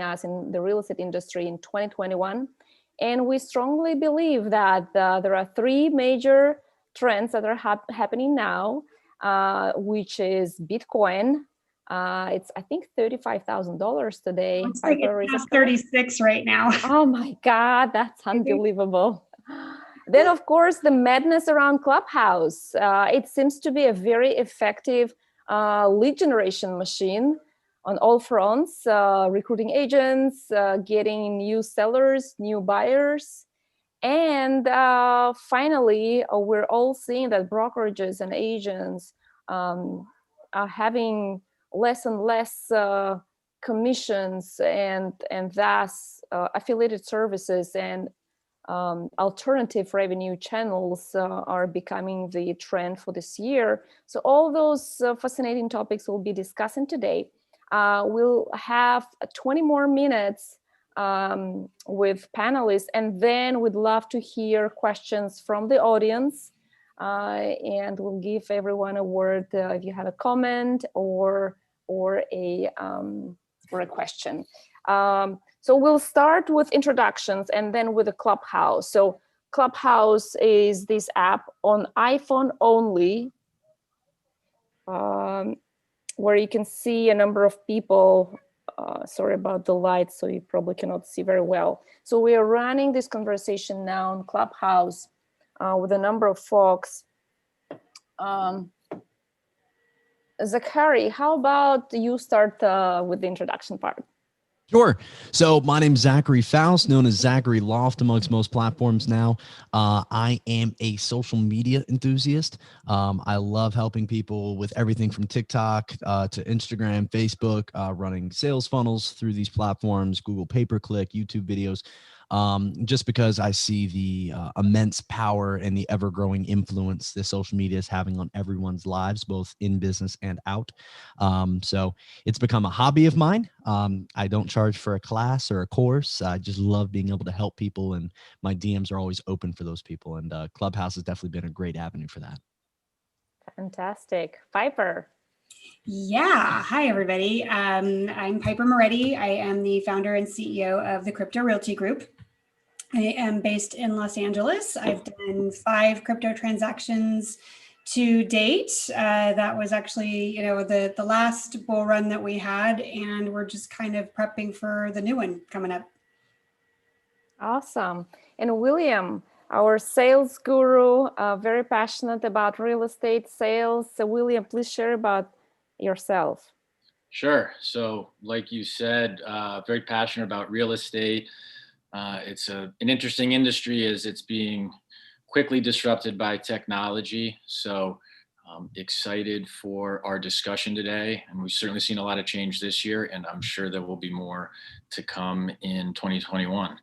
us in the real estate industry in 2021. And we strongly believe that there are three major trends that are happening now, which is Bitcoin. It's, I think, $35,000 today. Looks like it's 36 right now. Oh my God, that's unbelievable. Then, of course, the madness around Clubhouse. It seems to be a very effective lead generation machine on all fronts, recruiting agents, getting new sellers, new buyers. And finally, we're all seeing that brokerages and agents are having less and less commissions and thus affiliated services and alternative revenue channels are becoming the trend for this year. So all those fascinating topics we'll be discussing today. We'll have 20 more minutes with panelists, and then we'd love to hear questions from the audience. And we'll give everyone a word if you have a comment or a question. So we'll start with introductions and then with the Clubhouse. So Clubhouse is this app on iPhone only, where you can see a number of people. Sorry about the light, so you probably cannot see very well. So we are running this conversation now on Clubhouse with a number of folks. Zachary, how about you start with the introduction part? Sure. So my name is Zachary Foust, known as Zachary Loft amongst most platforms now. I am a social media enthusiast. I love helping people with everything from TikTok to Instagram, Facebook, running sales funnels through these platforms, Google pay-per-click, YouTube videos, just because I see the immense power and the ever-growing influence that social media is having on everyone's lives, both in business and out. So it's become a hobby of mine. I don't charge for a class or a course. I just love being able to help people, and my DMs are always open for those people. And Clubhouse has definitely been a great avenue for that. Fantastic. Piper. Yeah. Hi, everybody. I'm Piper Moretti. I am the founder and CEO of the Crypto Realty Group. I am based in Los Angeles. I've done 5 crypto transactions to date. That was actually, the last bull run that we had, and we're just kind of prepping for the new one coming up. Awesome. And William, our sales guru, very passionate about real estate sales. So William, please share about yourself. Sure. So like you said, very passionate about real estate. It's an interesting industry as it's being quickly disrupted by technology. So excited for our discussion today. And we've certainly seen a lot of change this year, and I'm sure there will be more to come in 2021.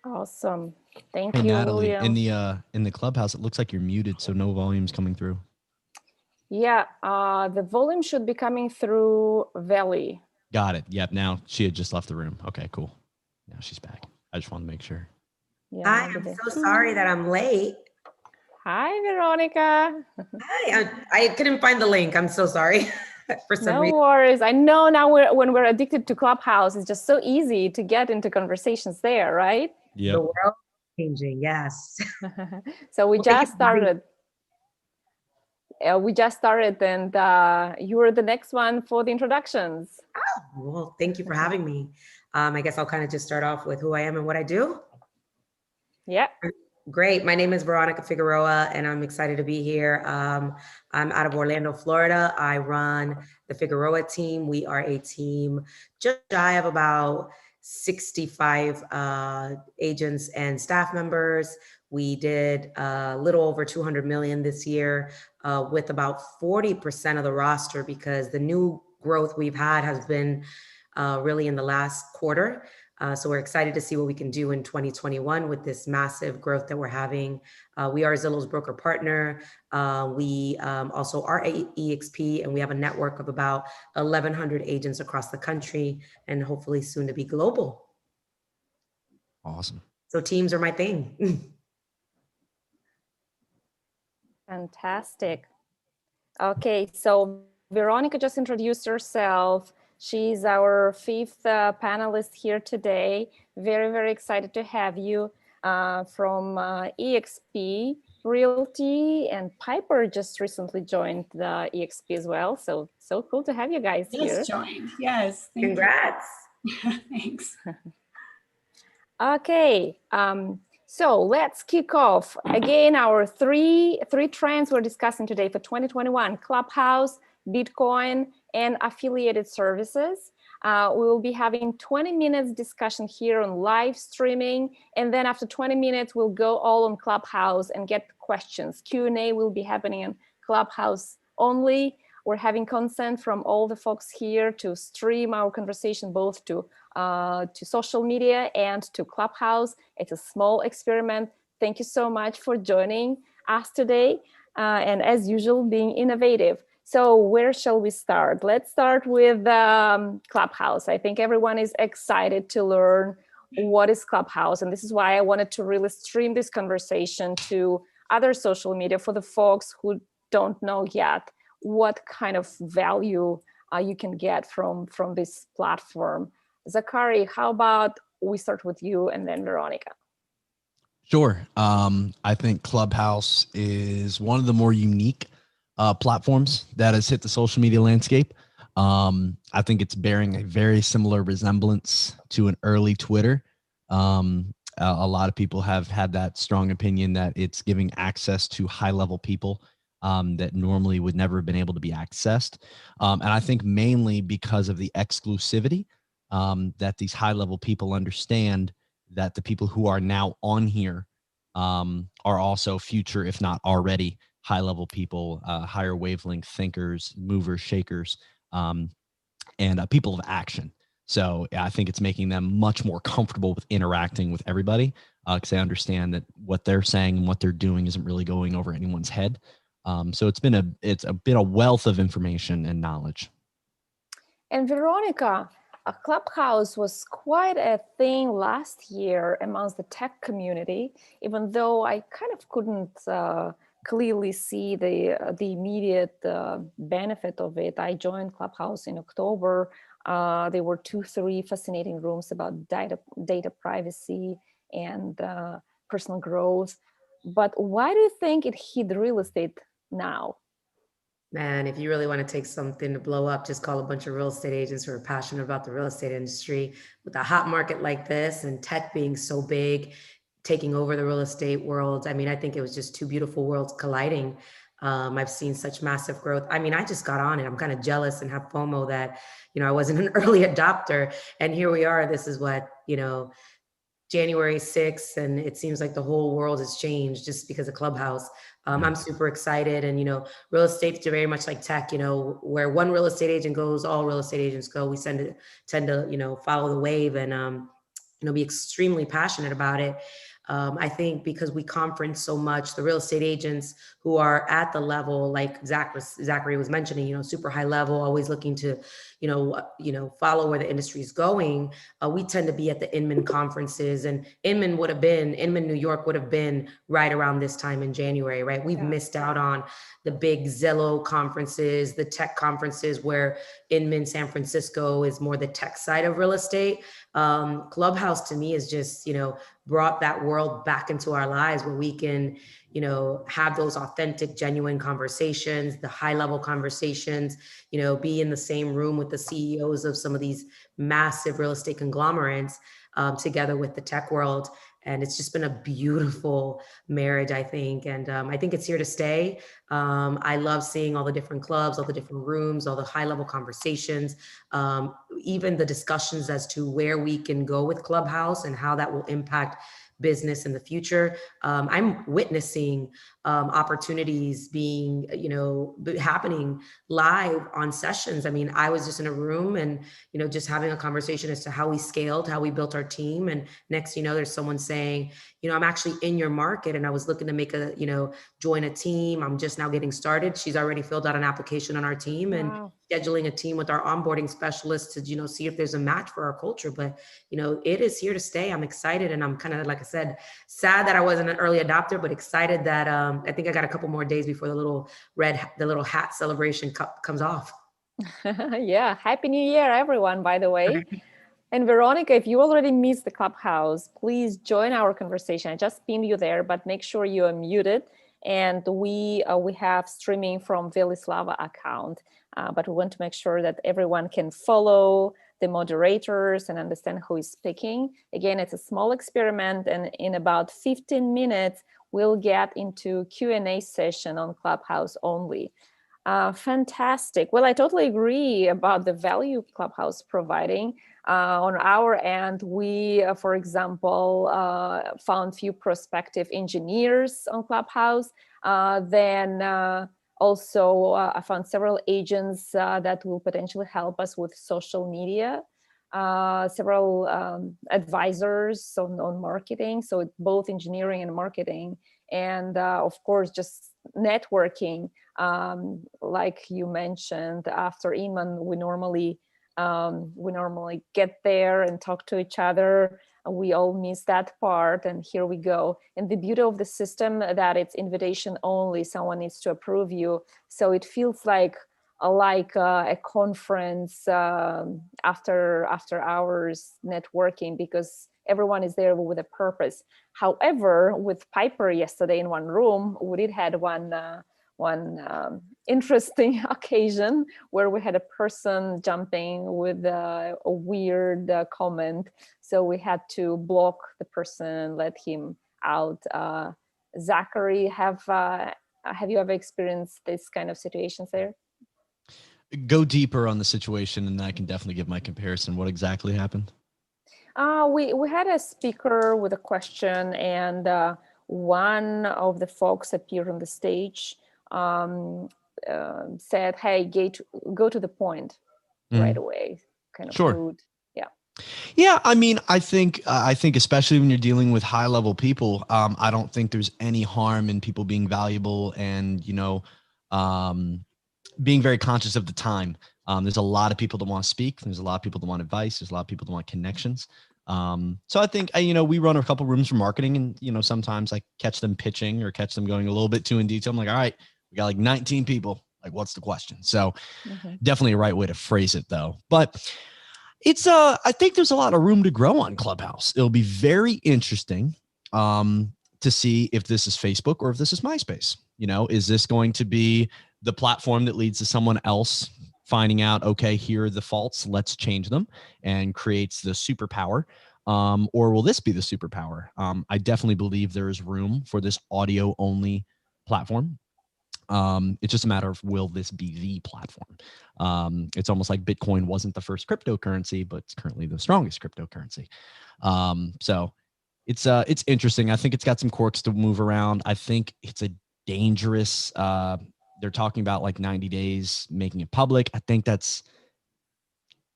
Awesome. Thank you, Natalie. William. In the Clubhouse, it looks like you're muted, so no volume's coming through. Yeah, the volume should be coming through Valley. Got it. Yep. Now she had just left the room. Okay, cool. Now she's back. I just wanted to make sure. Yeah, Hi, I'm so sorry that I'm late. Hi, Veronica. Hi, I couldn't find the link. I'm so sorry. For some reason. No worries. I know now when we're addicted to Clubhouse, it's just so easy to get into conversations there, right? Yeah. The world changing, yes. So we just started. And you were the next one for the introductions. Oh, well, thank you for having me. I guess I'll kind of just start off with who I am and what I do. Yeah. Great. My name is Veronica Figueroa, and I'm excited to be here. I'm out of Orlando, Florida. I run the Figueroa team. We are a team just shy of about 65 agents and staff members. We did a little over 200 million this year with about 40% of the roster, because the new growth we've had has been really in the last quarter. So we're excited to see what we can do in 2021 with this massive growth that we're having. We are Zillow's broker partner. We also are EXP, and we have a network of about 1,100 agents across the country, and hopefully soon to be global. Awesome. So teams are my thing. Fantastic. Okay, so Veronica just introduced herself. She's our fifth panelist here today. Very, very excited to have you from EXP Realty, and Piper just recently joined the EXP as well. So cool to have you guys here. Just joined. Yes. Thank Congrats. you. Thanks. Okay. So let's kick off again our three trends we're discussing today for 2021: Clubhouse, Bitcoin, and affiliated services. We will be having 20 minutes discussion here on live streaming, and then after 20 minutes we'll go all on Clubhouse and get questions. Q&A will be happening in Clubhouse only. We're having consent from all the folks here to stream our conversation both to social media and to Clubhouse. It's a small experiment. Thank you so much for joining us today, and as usual, being innovative. So where shall we start? Let's start with Clubhouse. I think everyone is excited to learn what is Clubhouse, and this is why I wanted to really stream this conversation to other social media for the folks who don't know yet what kind of value you can get from this platform. Zachary, how about we start with you and then Veronica? Sure. I think Clubhouse is one of the more unique platforms that has hit the social media landscape. I think it's bearing a very similar resemblance to an early Twitter. A lot of people have had that strong opinion that it's giving access to high-level people that normally would never have been able to be accessed. And I think mainly because of the exclusivity that these high-level people understand that the people who are now on here are also future, if not already, high-level people, higher wavelength thinkers, movers, shakers, and people of action. So I think it's making them much more comfortable with interacting with everybody because they understand that what they're saying and what they're doing isn't really going over anyone's head. So it's been a wealth of information and knowledge. And Veronica, Clubhouse was quite a thing last year amongst the tech community, even though I kind of couldn't clearly see the immediate benefit of it. I joined Clubhouse in October. There were 2-3 fascinating rooms about data privacy and personal growth. But why do you think it hit real estate now? Man, if you really want to take something to blow up, just call a bunch of real estate agents who are passionate about the real estate industry. With a hot market like this and tech being so big, taking over the real estate world, I mean, I think it was just two beautiful worlds colliding. I've seen such massive growth. I mean, I just got on it. I'm kind of jealous and have FOMO that, I wasn't an early adopter. And here we are. This is what, January 6th, and it seems like the whole world has changed just because of Clubhouse. I'm super excited, and real estate's very much like tech. Where one real estate agent goes, all real estate agents go. We tend to follow the wave and be extremely passionate about it. I think because we conference so much, the real estate agents who are at the level, like Zachary was mentioning, super high level, always looking to, follow where the industry is going. We tend to be at the Inman conferences, and Inman, New York would have been right around this time in January, right? We've missed out on the big Zillow conferences, the tech conferences where Inman, San Francisco is more the tech side of real estate. Clubhouse to me is just, brought that world back into our lives where we can, have those authentic, genuine conversations, the high level conversations, be in the same room with the CEOs of some of these massive real estate conglomerates together with the tech world. And it's just been a beautiful marriage, I think. And I think it's here to stay. I love seeing all the different clubs, all the different rooms, all the high level conversations, even the discussions as to where we can go with Clubhouse and how that will impact business in the future. I'm witnessing opportunities being, happening live on sessions. I mean, I was just in a room and, just having a conversation as to how we scaled, how we built our team. And next, there's someone saying, I'm actually in your market and I was looking to make join a team. I'm just now getting started. She's already filled out an application on our team and scheduling a team with our onboarding specialists to, see if there's a match for our culture. But, it is here to stay. I'm excited. And I'm kind of, like I said, sad that I wasn't an early adopter, but excited that I think I got a couple more days before the little hat celebration comes off. Yeah, Happy New Year, everyone, by the way. And Veronica, if you already missed the Clubhouse, please join our conversation. I just pinned you there, but make sure you are muted. And we have streaming from Velislava account, but we want to make sure that everyone can follow the moderators and understand who is speaking. Again, it's a small experiment, and in about 15 minutes, we'll get into Q&A session on Clubhouse only. Fantastic. Well, I totally agree about the value Clubhouse providing. On our end, we, for example, found few prospective engineers on Clubhouse. Then also, I found several agents that will potentially help us with social media. Several advisors on marketing, so both engineering and marketing, and of course, just networking. Like you mentioned, after Iman, we normally get there and talk to each other. We all miss that part, and here we go. And the beauty of the system that it's invitation only. Someone needs to approve you, so it feels like a conference after hours networking, because everyone is there with a purpose. However, with Piper yesterday in one room, we did had one interesting occasion where we had a person jumping with a weird comment. So we had to block the person, let him out. Zachary, have you ever experienced this kind of situations there? Go deeper on the situation, and I can definitely give my comparison. What exactly happened? We had a speaker with a question, and one of the folks appeared on the stage, said, "Hey, go to the point right away," kind of rude. Yeah, I mean, I think especially when you're dealing with high level people, I don't think there's any harm in people being valuable and, being very conscious of the time. There's a lot of people that want to speak. There's a lot of people that want advice. There's a lot of people that want connections. So I think, we run a couple rooms for marketing, and, sometimes I catch them pitching or catch them going a little bit too in detail. I'm like, all right, we got like 19 people. Like, what's the question? So definitely a right way to phrase it though. But it's I think there's a lot of room to grow on Clubhouse. It'll be very interesting to see if this is Facebook or if this is MySpace. Is this going to be the platform that leads to someone else finding out, okay, here are the faults, let's change them, and creates the superpower? Or will this be the superpower? I definitely believe there is room for this audio only platform. It's just a matter of, will this be the platform? It's almost like Bitcoin wasn't the first cryptocurrency, but it's currently the strongest cryptocurrency. So it's interesting. I think it's got some quirks to move around. I think it's a dangerous, they're talking about like 90 days making it public. I think that's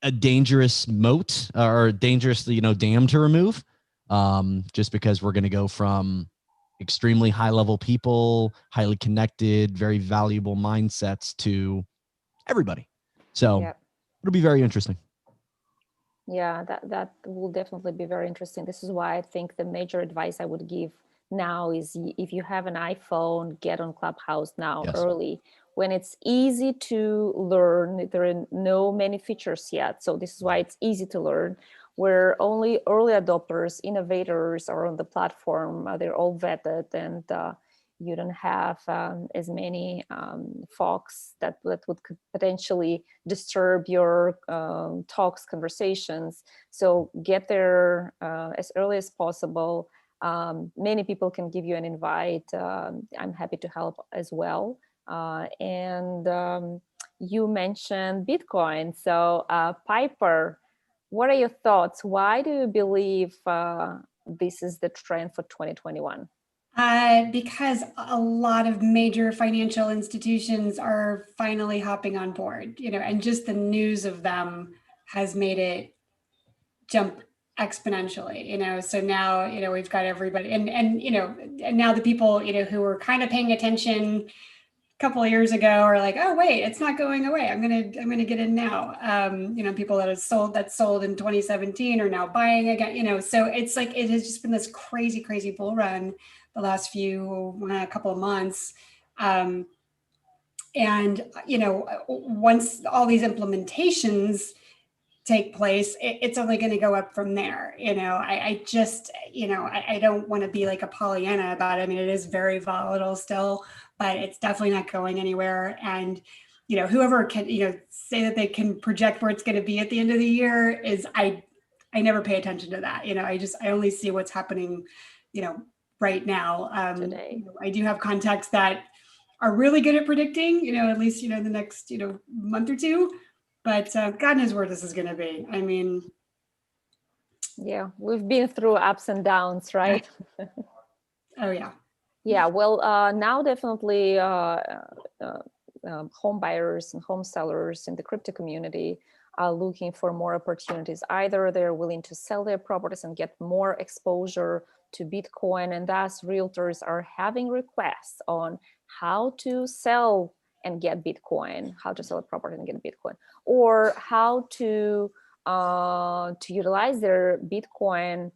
a dangerous moat, or dangerous, dam to remove, just because we're going to go from extremely high level people, highly connected, very valuable mindsets to everybody. So it'll be very interesting. Yeah, that will definitely be very interesting. This is why I think the major advice I would give now is, if you have an iPhone, get on Clubhouse now early, when it's easy to learn. There are no many features yet, so this is why it's easy to learn, where only early adopters, innovators are on the platform. They're all vetted, and you don't have as many folks that would potentially disturb your talks, conversations. So get there as early as possible. Many people can give you an invite. I'm happy to help as well. And you mentioned Bitcoin. So Piper, what are your thoughts? Why do you believe this is the trend for 2021? Because a lot of major financial institutions are finally hopping on board, and just the news of them has made it jump exponentially, so now, we've got everybody, and now the people, who were kind of paying attention a couple of years ago are like, oh wait, it's not going away. I'm gonna get in now. People that sold in 2017 are now buying again. So it's like, it has just been this crazy bull run the last couple of months. And, once all these implementations take place, it's only going to go up from there. I just, I don't want to be like a Pollyanna about it. I mean, it is very volatile still, but it's definitely not going anywhere. And, whoever can, say that they can project where it's going to be at the end of the year is, I never pay attention to that. I only see what's happening, right now. Today. I do have contacts that are really good at predicting, at least, the next, month or two. But God knows where this is going to be. I mean, yeah, we've been through ups and downs, right? Oh, yeah. Yeah, well, now definitely home buyers and home sellers in the crypto community are looking for more opportunities. Either they're willing to sell their properties and get more exposure to Bitcoin, and thus realtors are having requests on how to sell and get Bitcoin, how to sell a property and get Bitcoin, or how to utilize their Bitcoin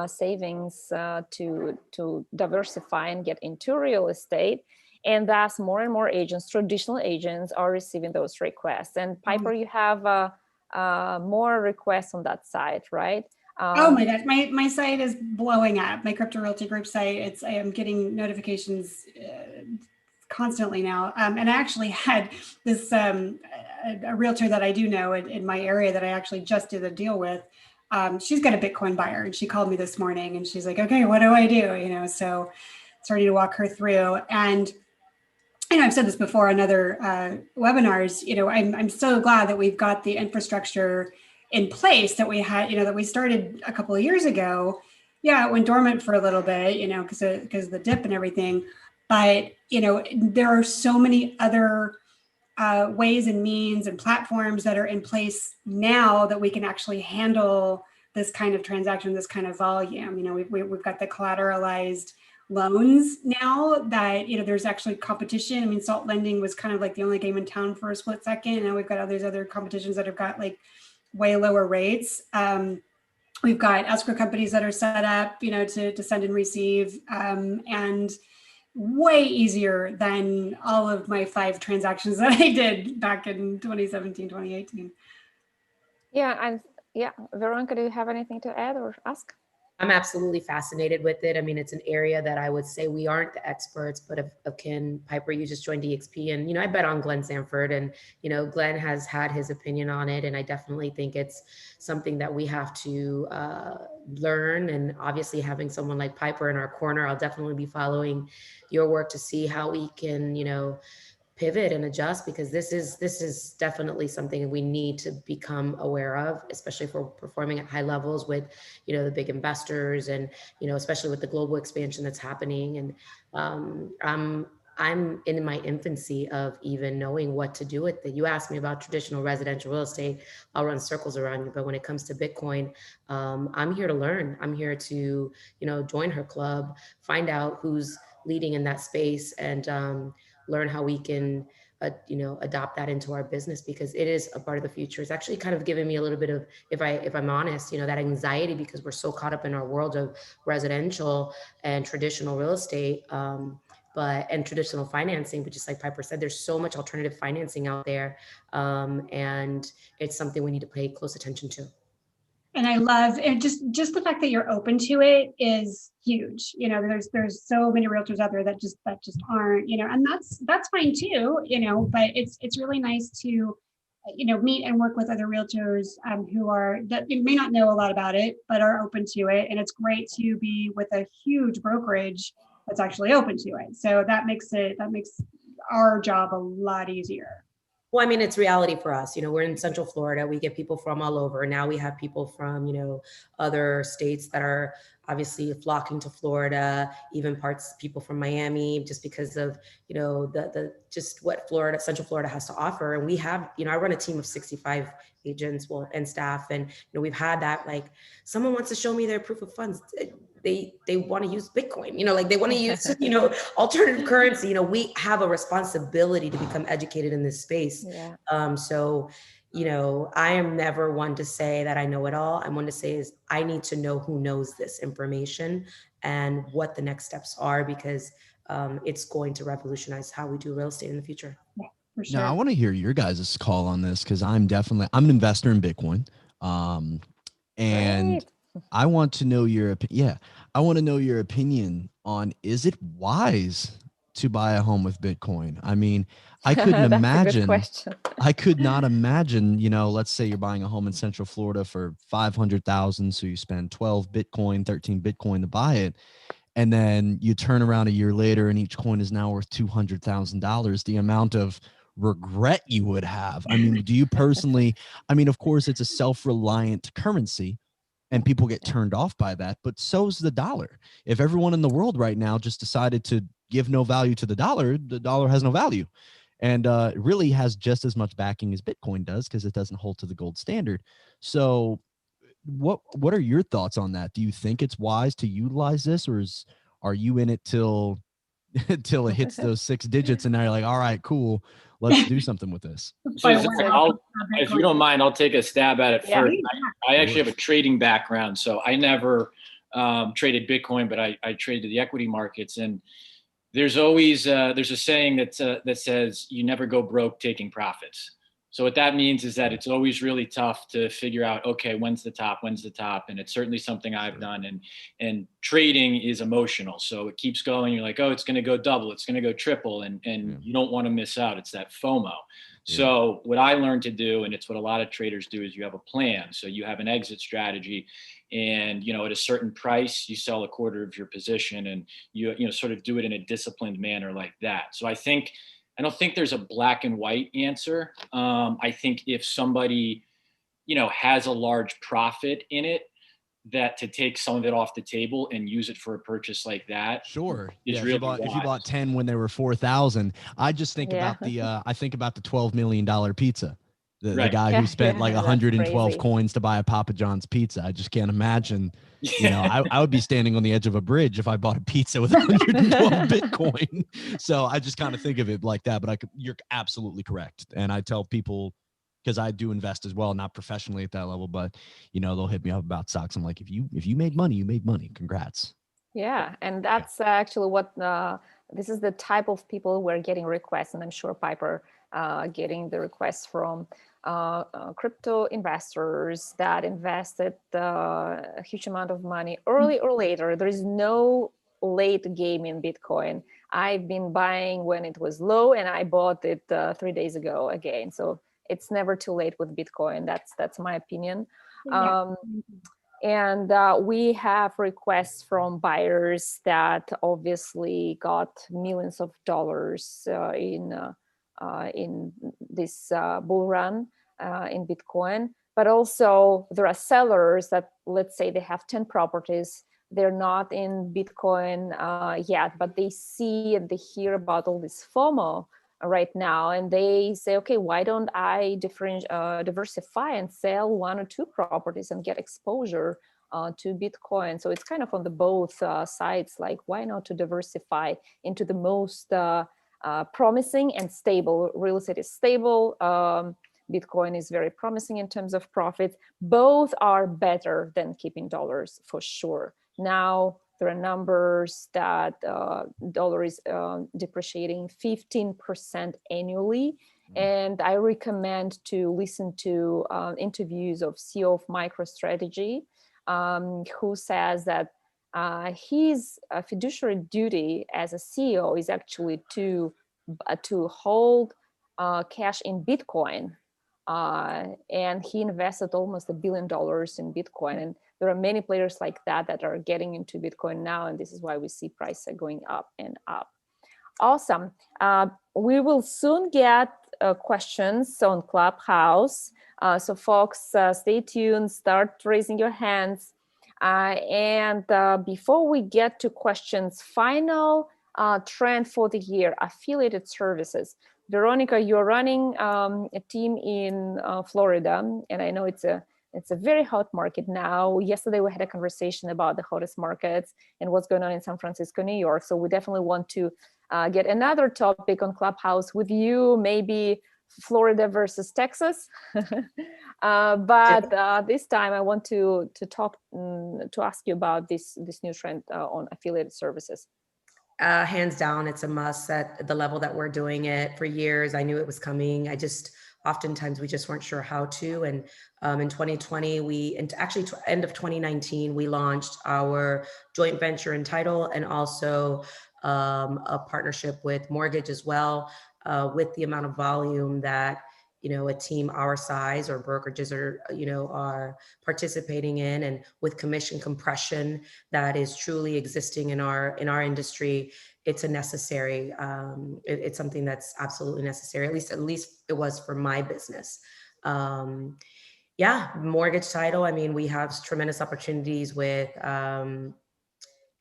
savings to diversify and get into real estate. And thus more and more agents, traditional agents, are receiving those requests. And Piper, you have more requests on that side, right? Oh my gosh, my site is blowing up. My Crypto Realty Group site, I am getting notifications constantly now. And I actually had this, a realtor that I do know in my area that I actually just did a deal with. She's got a Bitcoin buyer, and she called me this morning and she's like, okay, what do I do? So starting to walk her through. And I've said this before on other webinars, I'm so glad that we've got the infrastructure in place that we had, that we started a couple of years ago. Yeah, it went dormant for a little bit, because of the dip and everything. But, there are so many other ways and means and platforms that are in place now that we can actually handle this kind of transaction, this kind of volume. We've got the collateralized loans now that, there's actually competition. I mean, salt lending was kind of like the only game in town for a split second. Now we've got all these other competitions that have got like way lower rates. We've got escrow companies that are set up, to send and receive, and way easier than all of my 5 transactions that I did back in 2017, 2018. Yeah, Veronica, do you have anything to add or ask? I'm absolutely fascinated with it. I mean, it's an area that I would say we aren't the experts, but Ken Piper, you just joined EXP, and, I bet on Glenn Sanford, and, Glenn has had his opinion on it. And I definitely think it's something that we have to learn. And obviously having someone like Piper in our corner, I'll definitely be following your work to see how we can, pivot and adjust, because this is definitely something we need to become aware of, especially if we're performing at high levels with, the big investors, and, especially with the global expansion that's happening. And I'm in my infancy of even knowing what to do with it. You asked me about traditional residential real estate, I'll run circles around you. But when it comes to Bitcoin, I'm here to learn. I'm here to, join her club, find out who's leading in that space, and learn how we can, adopt that into our business, because it is a part of the future. It's actually kind of giving me a little bit of, if I'm honest, that anxiety, because we're so caught up in our world of residential and traditional real estate, and traditional financing. But just like Piper said, there's so much alternative financing out there, and it's something we need to pay close attention to. And I love it. Just the fact that you're open to it is huge. There's so many realtors out there that just aren't, and that's fine too, but it's really nice to, meet and work with other realtors who are, that you may not know a lot about it, but are open to it. And it's great to be with a huge brokerage that's actually open to it. So that makes our job a lot easier. Well, I mean, it's reality for us. We're in Central Florida. We get people from all over. Now we have people from, other states that are obviously flocking to Florida, even people from Miami, just because of, the just what Central Florida has to offer. And we have, I run a team of 65 agents, and staff. And, we've had that, like, someone wants to show me their proof of funds. They want to use Bitcoin, like they want to use, alternative currency. We have a responsibility to become educated in this space. Yeah. So, I am never one to say that I know it all. I'm one to say is I need to know who knows this information and what the next steps are, because it's going to revolutionize how we do real estate in the future. For sure. Now I want to hear your guys' call on this because I'm an investor in Bitcoin. And Great. I want to know your opinion. Yeah, I want to know your opinion on, is it wise to buy a home with Bitcoin? I mean, I couldn't That's a good imagine. question. I could not imagine, let's say you're buying a home in Central Florida for 500,000. So you spend 12 Bitcoin, 13 Bitcoin to buy it. And then you turn around a year later and each coin is now worth $200,000. The amount of regret you would have. I mean, do you personally, of course it's a self-reliant currency and people get turned off by that, but so's the dollar. If everyone in the world right now just decided to give no value to the dollar has no value. And it really has just as much backing as Bitcoin does because it doesn't hold to the gold standard. So what are your thoughts on that? Do you think it's wise to utilize this, or are you in it till it hits those 6 digits and now you're like, all right, cool, let's do something with this? So Zach, if you don't mind, I'll take a stab at it first. I actually have a trading background, so I never traded Bitcoin, but I traded the equity markets. And there's always there's a saying that says you never go broke taking profits. So what that means is that it's always really tough to figure out, okay, when's the top? And it's certainly something I've done. And trading is emotional. So it keeps going. You're like, oh, it's going to go double. It's going to go triple. And you don't want to miss out. It's that FOMO. So what I learned to do, and it's what a lot of traders do, is you have a plan. So you have an exit strategy, and at a certain price, you sell a quarter of your position, and you sort of do it in a disciplined manner like that. So I don't think there's a black and white answer. I think if somebody, has a large profit in it, that to take some of it off the table and use it for a purchase like that. Sure. Is Yeah. really If you bought 10 when they were 4,000, I just think about the $12 million pizza. The guy who spent like 112 coins to buy a Papa John's pizza. I just can't imagine. I would be standing on the edge of a bridge if I bought a pizza with 112 Bitcoin. So I just kind of think of it like that. But you're absolutely correct. And I tell people, because I do invest as well, not professionally at that level, but they'll hit me up about stocks. I'm like, if you made money, you made money. Congrats. Yeah, and that's actually what this is the type of people who are getting requests, and I'm sure Piper getting the requests from crypto investors that invested a huge amount of money early or later. There is no late game in Bitcoin. I've been buying when it was low, and I bought it 3 days ago again. So it's never too late with Bitcoin. That's my opinion. And we have requests from buyers that obviously got millions of dollars in this bull run in Bitcoin. But also there are sellers that, let's say they have 10 properties. They're not in Bitcoin yet, but they see and they hear about all this FOMO right now, and they say, okay, why don't I diversify and sell 1 or 2 properties and get exposure to Bitcoin? So it's kind of on the both sides, like why not to diversify into the most promising and stable. Real estate is stable. Bitcoin is very promising in terms of profits. Both are better than keeping dollars for sure. Now, there are numbers that dollar is depreciating 15% annually. And I recommend to listen to interviews of CEO of MicroStrategy, who says that his fiduciary duty as a CEO is actually to hold cash in Bitcoin. And he invested almost $1 billion in Bitcoin. And there are many players like that are getting into Bitcoin now. And this is why we see prices going up and up. Awesome. We will soon get questions on Clubhouse. So folks, stay tuned, start raising your hands. And before we get to questions, final trend for the year, affiliated services. Veronica, you're running a team in Florida, and I know it's a very hot market now. Yesterday, we had a conversation about the hottest markets and what's going on in San Francisco, New York. So we definitely want to get another topic on Clubhouse with you, maybe Florida versus Texas. But this time I want to talk to ask you about this new trend on affiliated services. Hands down, it's a must at the level that we're doing it. For years, I knew it was coming. Oftentimes we just weren't sure how to. And in 2020, end of 2019, we launched our joint venture Untitled, and also a partnership with Mortgage as well. With the amount of volume that, a team our size or brokerages are participating in, and with commission compression that is truly existing in our industry, it's a necessary, it's something that's absolutely necessary. At least it was for my business. Yeah, Mortgage Title. I mean, we have tremendous opportunities with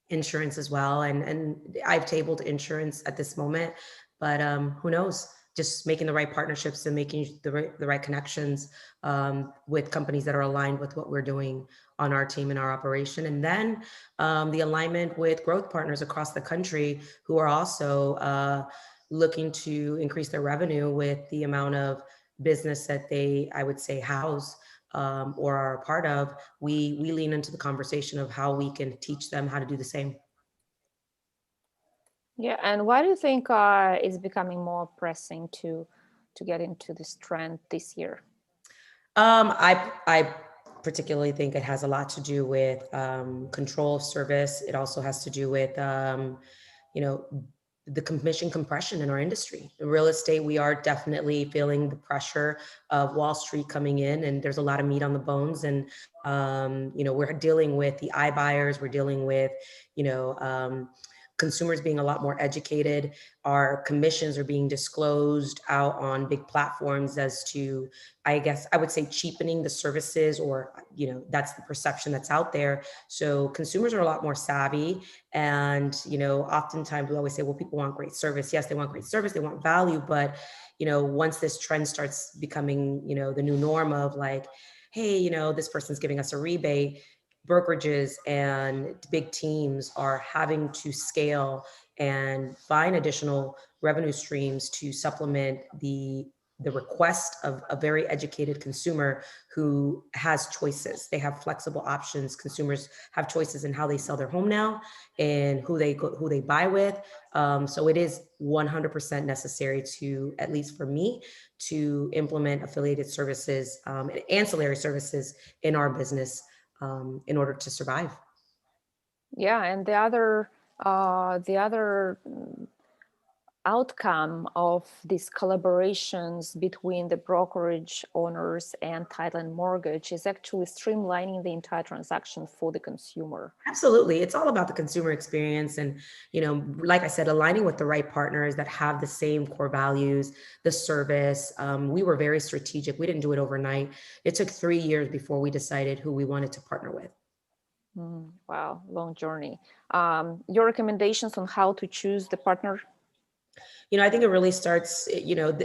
insurance as well. And I've tabled insurance at this moment, but who knows? Just making the right partnerships and making the right connections with companies that are aligned with what we're doing on our team and our operation. And then the alignment with growth partners across the country who are also looking to increase their revenue with the amount of business that they, I would say, house or are a part of. We lean into the conversation of how we can teach them how to do the same. Yeah, and why do you think it's becoming more pressing to get into this trend this year? I particularly think it has a lot to do with control of service. It also has to do with the commission compression in our industry. In real estate, we are definitely feeling the pressure of Wall Street coming in, and there's a lot of meat on the bones. And we're dealing with the iBuyers. We're dealing with consumers being a lot more educated. Our commissions are being disclosed out on big platforms as to, I guess I would say, cheapening the services, or, that's the perception that's out there. So consumers are a lot more savvy. And, oftentimes we always say, well, people want great service. Yes, they want great service. They want value. But, once this trend starts becoming, the new norm of like, hey, this person's giving us a rebate, brokerages and big teams are having to scale and find additional revenue streams to supplement the request of a very educated consumer who has choices. They have flexible options. Consumers have choices in how they sell their home now and who they buy with. So it is 100% necessary to, at least for me, to implement affiliated services and ancillary services in our business in order to survive. Yeah, and the other outcome of these collaborations between the brokerage owners and title and mortgage is actually streamlining the entire transaction for the consumer. Absolutely. It's all about the consumer experience. And, like I said, aligning with the right partners that have the same core values, the service. We were very strategic. We didn't do it overnight. It took 3 years before we decided who we wanted to partner with. Wow, long journey. Your recommendations on how to choose the partner? I think it really starts,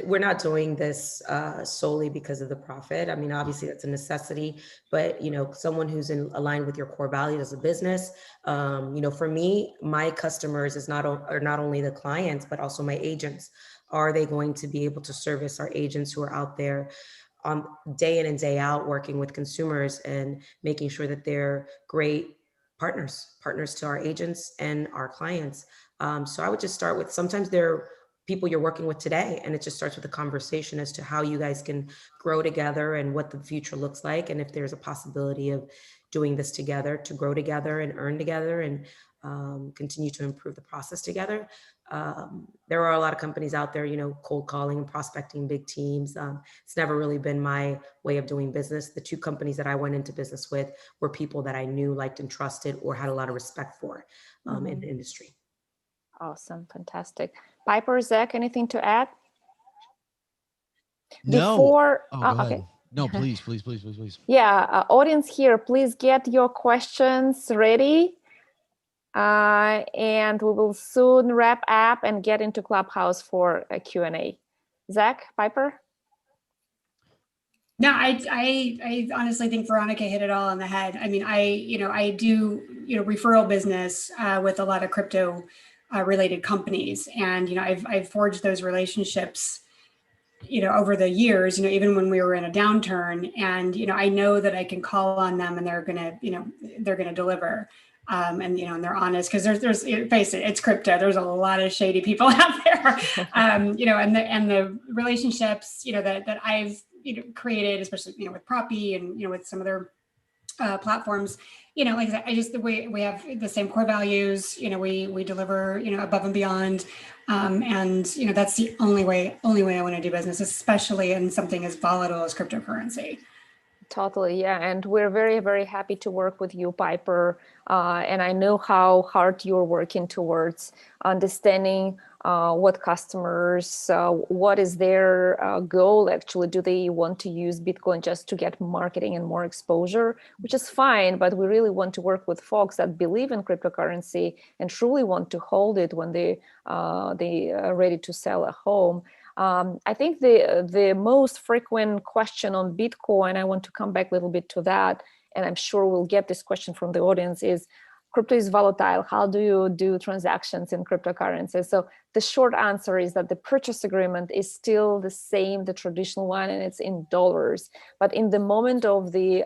we're not doing this solely because of the profit. I mean, obviously that's a necessity, but, someone who's aligned with your core values as a business. For me, my customers are not only the clients, but also my agents. Are they going to be able to service our agents who are out there day in and day out working with consumers and making sure that they're great partners to our agents and our clients? So I would just start with, sometimes they're people you're working with today, and it just starts with a conversation as to how you guys can grow together and what the future looks like, and if there's a possibility of doing this together to grow together and earn together and continue to improve the process together. There are a lot of companies out there, cold calling and prospecting big teams. It's never really been my way of doing business. The 2 companies that I went into business with were people that I knew, liked, and trusted, or had a lot of respect for in the industry. Awesome. Fantastic. Piper, Zach, anything to add? No. Before, go ahead. Okay. No, please. Yeah, audience here, please get your questions ready. And we will soon wrap up and get into Clubhouse for a Q&A. Zach, Piper? No, I honestly think Veronica hit it all on the head. I mean, I do, referral business with a lot of crypto related companies. And, I've forged those relationships, over the years, even when we were in a downturn. And, I know that I can call on them and they're going to deliver. And and they're honest, because there's face it, it's crypto. There's a lot of shady people out there, and the relationships that I've created, especially with Proppy and with some other platforms. Like I said, we have the same core values. We deliver above and beyond, and that's the only way I want to do business, especially in something as volatile as cryptocurrency. Totally, yeah, and we're very, very happy to work with you, Piper. And I know how hard you're working towards understanding what customers, what is their goal actually. Do they want to use Bitcoin just to get marketing and more exposure, which is fine, but we really want to work with folks that believe in cryptocurrency and truly want to hold it when they are ready to sell a home. I think the most frequent question on Bitcoin, I want to come back a little bit to that, and I'm sure we'll get this question from the audience, is crypto is volatile. How do you do transactions in cryptocurrency? So the short answer is that the purchase agreement is still the same, the traditional one, and it's in dollars. But in the moment of the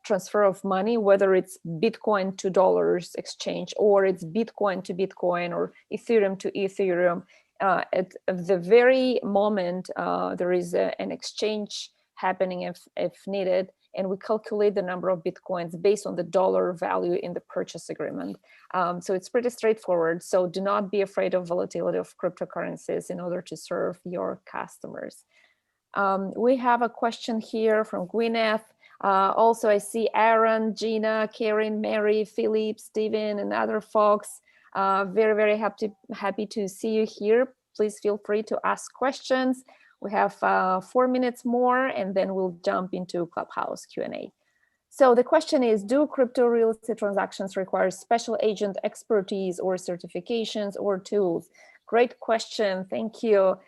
transfer of money, whether it's Bitcoin to dollars exchange, or it's Bitcoin to Bitcoin, or Ethereum to Ethereum, at the very moment there is an exchange happening if needed, and we calculate the number of Bitcoins based on the dollar value in the purchase agreement. So it's pretty straightforward. So do not be afraid of volatility of cryptocurrencies in order to serve your customers. We have a question here from Gwyneth. Also, I see Aaron, Gina, Karen, Mary, Philip, Stephen, and other folks. Very, very happy to see you here. Please feel free to ask questions. We have 4 minutes more, and then we'll jump into Clubhouse Q&A. So the question is, do crypto real estate transactions require special agent expertise or certifications or tools? Great question, thank you.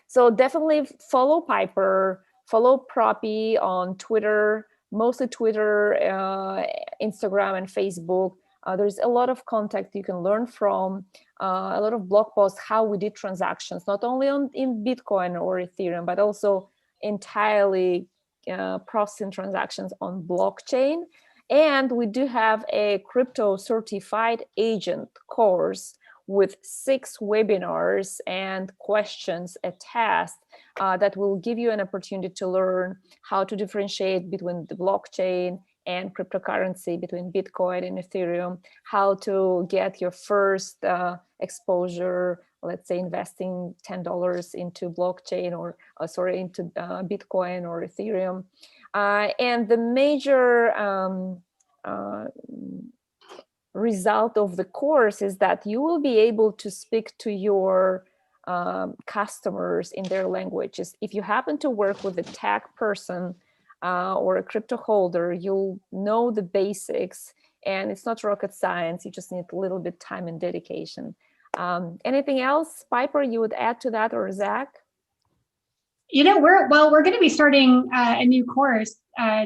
So definitely follow Piper, follow Proppy on Twitter, mostly Twitter, Instagram, and Facebook. There's a lot of content you can learn from, a lot of blog posts, how we did transactions, not only in Bitcoin or Ethereum, but also entirely processing transactions on blockchain. And we do have a crypto certified agent course with 6 webinars and questions attached that will give you an opportunity to learn how to differentiate between the blockchain and cryptocurrency, between Bitcoin and Ethereum, how to get your first exposure, let's say investing $10 into blockchain or into Bitcoin or Ethereum. And the major result of the course is that you will be able to speak to your customers in their languages. If you happen to work with a tech person or a crypto holder, you'll know the basics, and it's not rocket science. You just need a little bit time and dedication. Anything else, Piper, you would add to that, or Zach? We're going to be starting a new course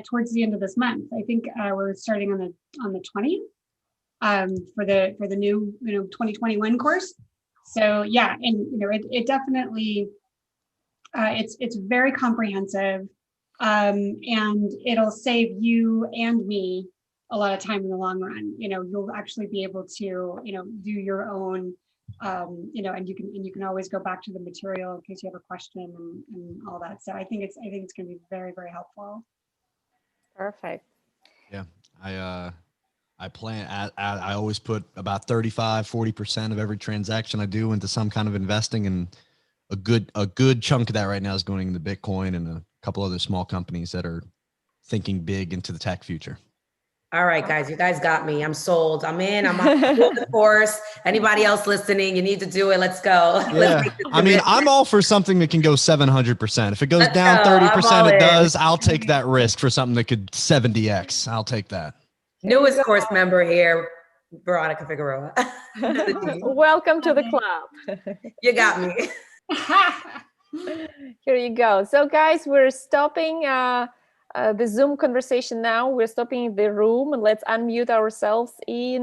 towards the end of this month. I think we're starting on the 20th for the new 2021 course. So yeah, and it definitely it's very comprehensive. And it'll save you and me a lot of time in the long run. You'll actually be able to, do your own, and you can always go back to the material in case you have a question and all that. So I think it's going to be very, very helpful. Perfect. Yeah, I plan. I always put about 35-40% of every transaction I do into some kind of investing, and a good chunk of that right now is going into Bitcoin and a couple other small companies that are thinking big into the tech future. All right, guys, you guys got me. I'm sold. I'm in. I'm on the course. Anybody else listening, you need to do it. Let's go. Yeah. I mean, I'm all for something that can go 700%. If it goes down 30%, it does. I'll take that risk for something that could 70x. I'll take that. Newest course member here, Veronica Figueroa. Welcome to the club. You got me. Here you go. So guys, we're stopping the Zoom conversation now. We're stopping the room, and let's unmute ourselves in